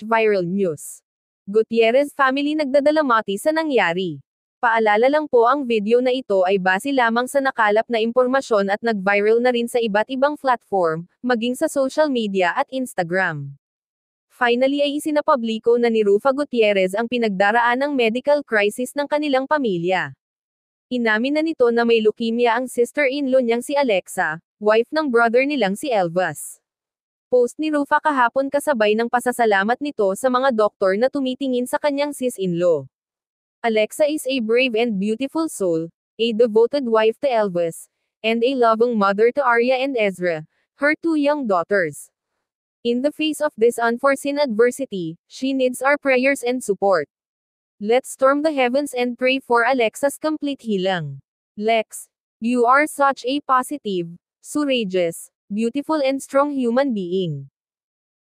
Viral News. Gutierrez family nagdadalamati sa nangyari. Paalala lang po, ang video na ito ay base lamang sa nakalap na impormasyon at nag-viral na rin sa iba't ibang platform, maging sa social media at Instagram. Finally ay isinapubliko na ni Rufa Gutierrez ang pinagdaraanang medical crisis ng kanilang pamilya. Inamin na nito na may leukemia ang sister-in-law niyang si Alexa, wife ng brother nilang si Elvis. Post ni Rufa kahapon kasabay ng pasasalamat nito sa mga doktor na tumitingin sa kanyang sis-in-law. Alexa is a brave and beautiful soul, a devoted wife to Elvis, and a loving mother to Arya and Ezra, her two young daughters. In the face of this unforeseen adversity, she needs our prayers and support. Let's storm the heavens and pray for Alexa's complete healing. Lex, you are such a positive, courageous, beautiful and strong human being.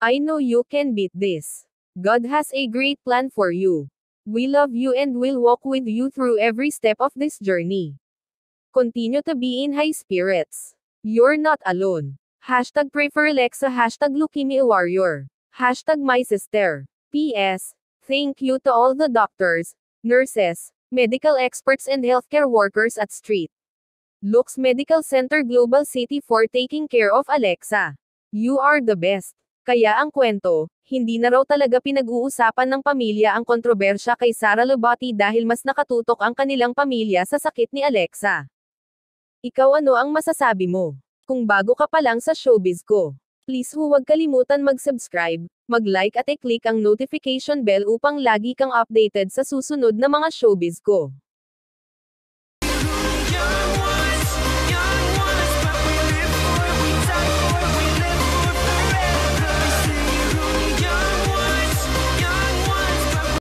I know you can beat this. God has a great plan for you. We love you and will walk with you through every step of this journey. Continue to be in high spirits. You're not alone. Hashtag pray for Alexa. Hashtag leukemia warrior. Hashtag my sister. P.S. Thank you to all the doctors, nurses, medical experts and healthcare workers at St. Luke's Medical Center Global City for taking care of Alexa. You are the best. Kaya ang kwento, hindi na raw talaga pinag-uusapan ng pamilya ang kontrobersya kay Sara Labati dahil mas nakatutok ang kanilang pamilya sa sakit ni Alexa. Ikaw, ano ang masasabi mo? Kung bago ka pa lang sa showbiz ko, please huwag kalimutan mag-subscribe, mag-like at i-click ang notification bell upang lagi kang updated sa susunod na mga showbiz ko.